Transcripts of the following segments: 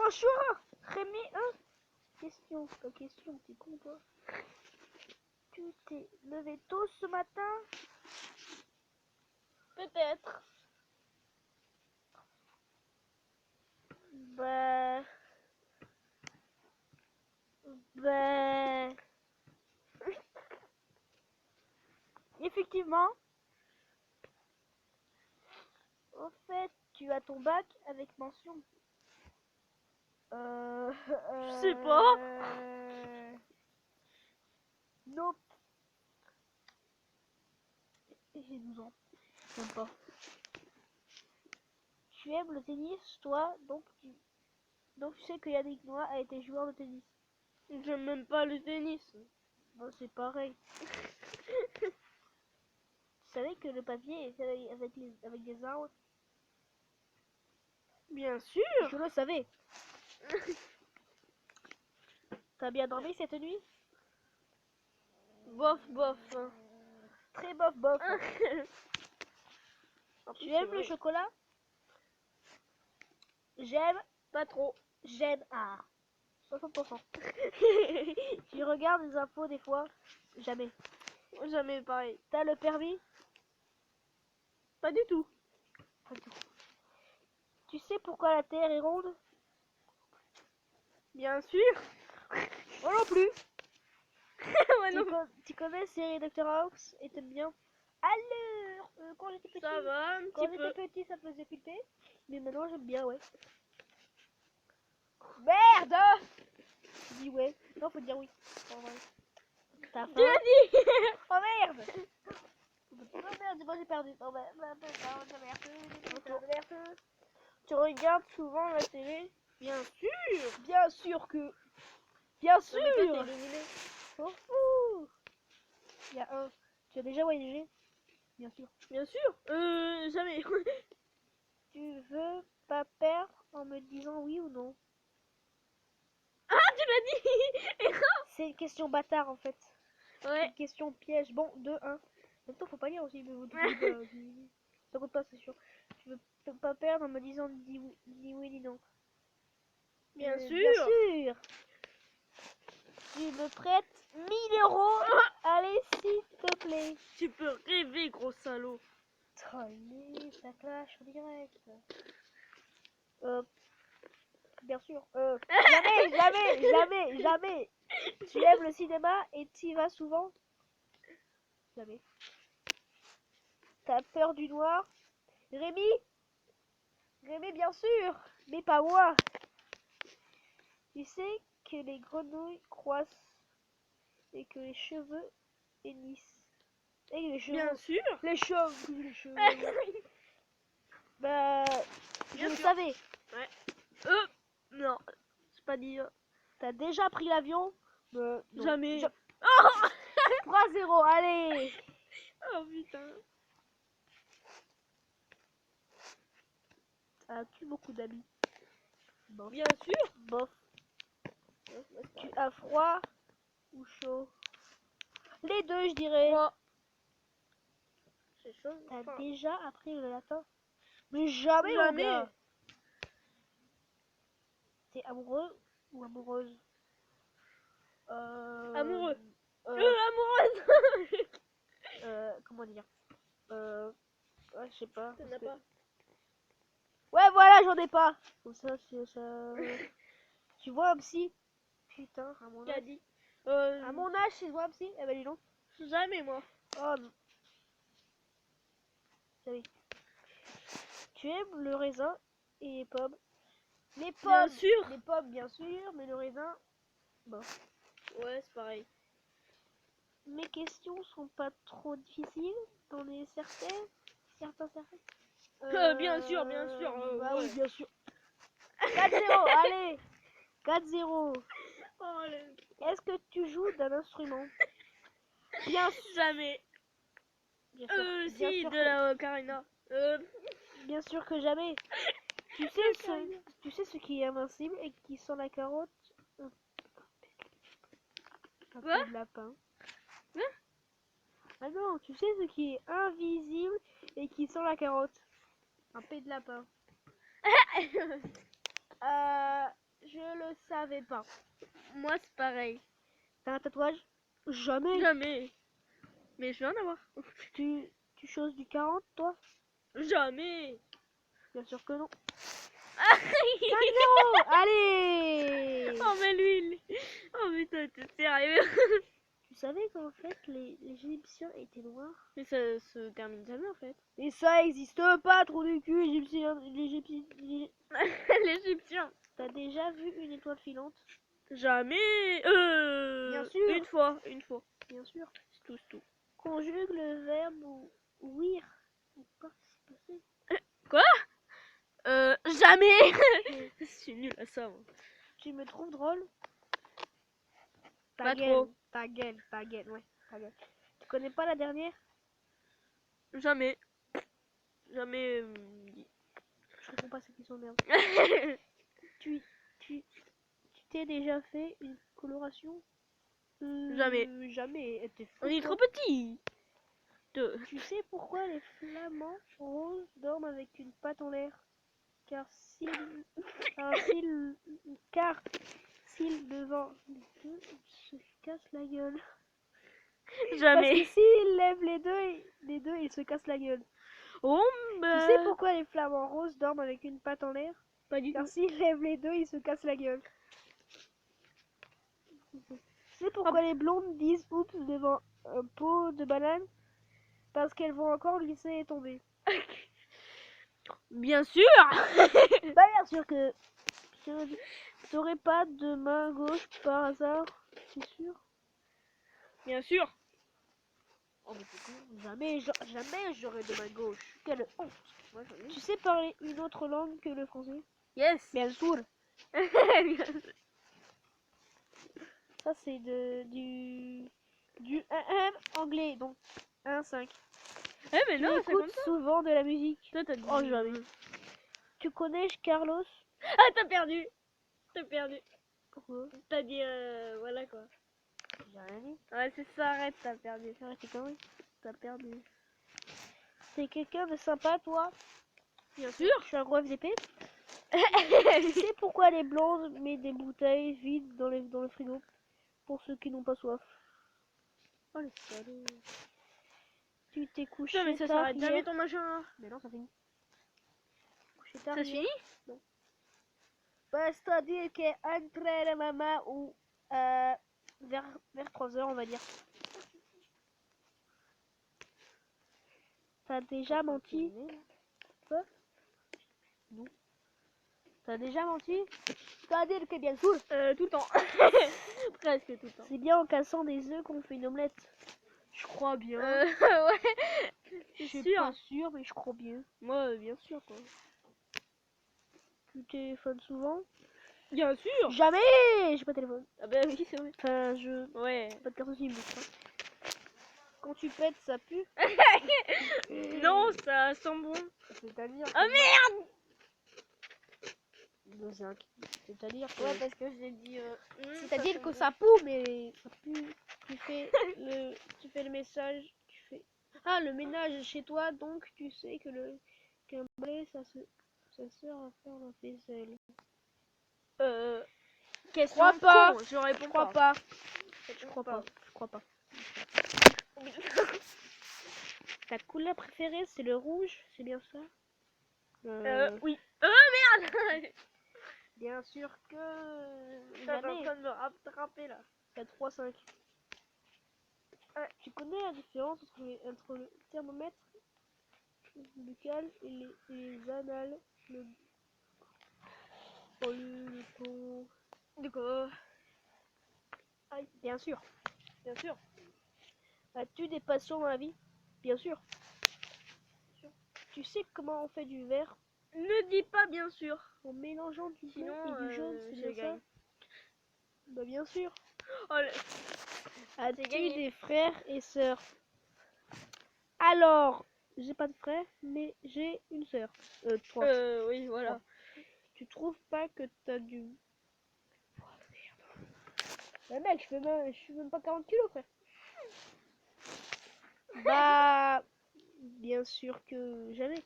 Franchement, Rémi, question, pas question, t'es con toi. Tu t'es levé tôt ce matin? Peut-être. Bah... Effectivement. Au fait, tu as ton bac avec mention. Je sais pas. Nope. J'ai 12 ans. Même pas. Tu aimes le tennis, toi, donc tu sais que Yannick Noah a été joueur de tennis. J'aime même pas le tennis. Bon, c'est pareil. Tu savais que le papier est fait avec des arbres? Bien sûr. Je le savais. T'as bien dormi cette nuit? Bof, bof. Très bof bof. En plus, Tu c'est aimes le vrai. chocolat? J'aime. Pas trop. J'aime. 60%. Tu regardes les infos des fois? Jamais. Jamais pareil. T'as le permis? Pas du tout. Pas du tout. Tu sais pourquoi la Terre est ronde? Bien sûr. Moi non plus. Ouais, non. Tu connais la série Dr House et t'aimes bien? Alors, quand j'étais petit, Ça va un quand petit j'étais peu. petit, ça me faisait flipper. Mais maintenant, j'aime bien, ouais. Merde! Tu dis ouais. Non, faut dire oui. Oh, ouais. T'as faim? Tu l'as dit. Oh merde! Oh merde, moi j'ai perdu. Oh merde. Tu regardes souvent la télé? Bien sûr. Bien sûr que. Bien Non, mais toi, t'es sûr! éliminé. Oh, fou. Il y a un. Tu as déjà voyagé? Bien sûr. Bien sûr. Jamais. Tu veux pas perdre en me disant oui ou non? Ah, tu l'as dit. C'est une question bâtard en fait. C'est Ouais. une question piège. Bon, 2-1. En même temps, faut pas lire aussi. Mais vous dites pas, ça compte pas, c'est sûr. Tu veux pas perdre en me disant ni oui ni non? Bien Bien sûr. sûr. Tu me prêtes 1000 €? Allez, s'il te plaît. Tu peux rêver, gros salaud. Allez, ça clash en direct. Bien sûr. Jamais. Tu aimes le cinéma et t'y vas souvent? Jamais. T'as peur du noir? Rémi? Rémi, bien sûr. Mais pas moi. Tu sais que les grenouilles croissent et que les cheveux hennissent. Et les cheveux. Bien sûr. Les cheveux. Bah, je Bien le sûr. savais. Ouais. Non, c'est pas dire. T'as déjà pris l'avion? Non. Jamais. 3-0, allez. Oh putain. As-tu beaucoup d'amis? Bof. Bien sûr. Bof. Tu as froid ou chaud? Les deux, je dirais. Moi. C'est chaud. T'as Enfin, déjà appris le latin? Mais jamais, mon jamais. gars. T'es amoureux ou amoureuse? Amoureux. euh, Amoureuse. Comment dire? Ouais, je sais pas. T'en parce as que- pas. Ouais, voilà, j'en ai pas. Comme ça, c'est ça. Tu vois un psy? Putain, à mon Qui a âge. dit À mon âge, tu vois un psy? Eh ben, dis donc. Jamais, moi. Oh non. Salut. Tu aimes le raisin et les pommes? Les pommes. Bien sûr. Les pommes, bien sûr, mais le raisin. Bon. Ouais, c'est pareil. Mes questions sont pas trop difficiles. T'en es certains? Bien sûr, bien sûr. Bah Ouais. oui, bien sûr. 4-0, allez. 4-0. Oh, le- Est-ce que tu joues d'un instrument? Bien sûr. Jamais. Bien sûr, bien Si, sûr de que, la Carina. bien sûr que jamais. Tu sais ce qui est invincible et qui sent la carotte? Un Quoi? peu de lapin. Quoi? Ah non, tu sais ce qui est invisible et qui sent la carotte? Un pet de lapin. Je le savais pas. Moi, c'est pareil. T'as un tatouage? Jamais. Jamais. Mais je vais en avoir. Tu choses du 40, toi? Jamais. Bien sûr que non. Ah, 5-0. Allez. oh, mais lui, oh putain, t'es sérieux? Tu savais qu'en fait, les Égyptiens étaient noirs? Mais ça se termine jamais en fait. Et ça existe pas, trou du cul, Égyptien. L'Égyptien. T'as déjà vu une étoile filante? Jamais. Bien sûr. Une fois. Bien sûr. C'est tout. Conjugue le verbe ouïr ou participe passé. Quoi? Jamais. Je suis nulle à ça. Moi. Tu me trouves drôle? Pas gueule, trop. ta gueule, ouais, ta gueule. Tu connais pas la dernière? Jamais. Jamais. Je réponds pas à cette question, merde. Tu t'es déjà fait une coloration? Jamais. Jamais. T'es fou, On est toi. trop petits. Tu sais pourquoi les flamants roses dorment avec une patte en l'air? Car s'ils devant les deux se cassent la gueule. Parce Jamais. que s'ils lèvent les deux, ils se cassent la gueule. Oh, Tu sais pourquoi les flamants roses dorment avec une patte en l'air? Pas du Car tout. s'ils lèvent les deux, ils se cassent la gueule. Tu sais pourquoi les blondes disent oups devant un pot de banane? Parce qu'elles vont encore glisser et tomber. Bien sûr. Bah bien sûr que t'aurais pas de main gauche par hasard, c'est sûr. Bien sûr. Oh mais c'est con, jamais j'aurais de main gauche. Quelle honte. Moi, tu sais parler une autre langue que le français? Yes. Bien sûr. Ça c'est du 1 anglais, donc 1-5. Eh mais Tu non, ça écoutes compte pas. souvent de la musique? Toi t'as dit. Oh jamais. Tu connais Carlos? Ah t'as perdu. Pourquoi? T'as dit voilà quoi. J'ai rien dit. Ouais c'est ça, arrête, t'as perdu. Arrête tes conneries. T'as perdu. T'es quelqu'un de sympa, toi? Bien sûr. Je suis un gros FDP. Tu sais pourquoi les blondes mettent des bouteilles vides dans le frigo? Pour ceux qui n'ont pas soif. Oh le salaud. Tu t'es couché Putain mais ça tard s'arrête jamais hier? ton machin. Mais non, ça finit. Couché tard Ça se hier? finit? Bah, c'est-à-dire qu'entre la maman ou vers 3h, on va dire. T'as déjà menti? Quoi? Non. T'as déjà menti? C'est-à-dire que bien sûr. Tout le temps. Presque tout le temps. C'est bien en cassant des œufs qu'on fait une omelette. Je crois bien. Ouais. Je suis sûr. pas sûre, mais je crois bien. Moi bien sûr quoi. Tu téléphones souvent? Bien sûr. Jamais! J'ai pas de téléphone. Ah bah oui c'est vrai. Enfin, je... Ouais. Pas de carte SIM, je crois. Quand tu pètes, ça pue? Non ça sent bon. C'est-à-dire... Ah merde. C'est-à-dire que... Ouais parce que j'ai dit. C'est-à-dire que ça pue, mais ça pue. Tu fais le message, tu fais... Ah, le ménage chez toi, donc tu sais que qu'un balai, ça sert à faire la vaisselle. Question Crois pas. con, je réponds Je crois pas. pas. Je crois pas. Je crois pas. Ta couleur préférée, c'est le rouge, c'est bien ça? Oui. Merde. Bien sûr que... T'es en Jamais. train de me rattraper là. 4-3-5. Tu connais la différence entre le thermomètre buccal et les annales? Le ton... De quoi? Aïe, bien sûr. Bien sûr. As-tu des passions dans la vie? Bien sûr. Tu sais comment on fait du vert? Ne dis pas bien sûr. En mélangeant du bleu Sinon, et du jaune, c'est j'ai bien ça? gagné. Bah bien sûr. Oh, As-tu gagné. des frères et sœurs? Alors, j'ai pas de frère, mais j'ai une sœur. 3. Oui, voilà. Tu trouves pas que t'as du... Oh merde. Bah mec, je fais même pas 40 kilos, frère. Bah... Bien sûr que jamais.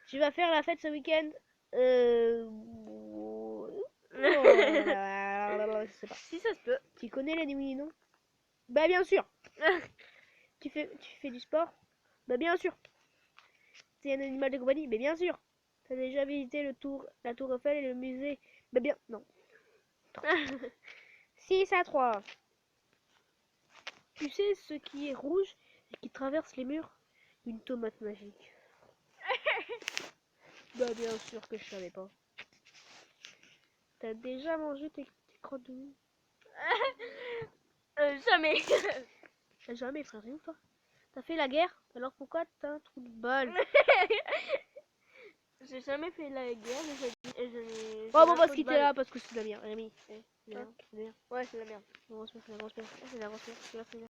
Tu vas faire la fête ce week-end? Je sais pas. Si ça se peut. Tu connais l'ennemi, non? Bah bien sûr. Tu fais du sport? Bah bien sûr. C'est un animal de compagnie? Mais bien sûr. T'as déjà visité la tour Eiffel et le musée? Bah bien, non. 6-3. Tu sais ce qui est rouge et qui traverse les murs? Une tomate magique. Bah bien sûr que je savais pas. T'as déjà mangé tes crottes de nez? Jamais. Jamais, frère, rien toi. T'as fait la guerre? Alors pourquoi t'as un trou de balle? J'ai jamais fait la guerre, mais Oh bon, parce qu'il était là, parce que c'est de la merde, Rémi. Ouais. C'est de la merde, c'est de la merde. Ouais, c'est la merde. C'est la grosse merde, c'est la grosse merde. C'est la grosse merde, c'est la grosse merde.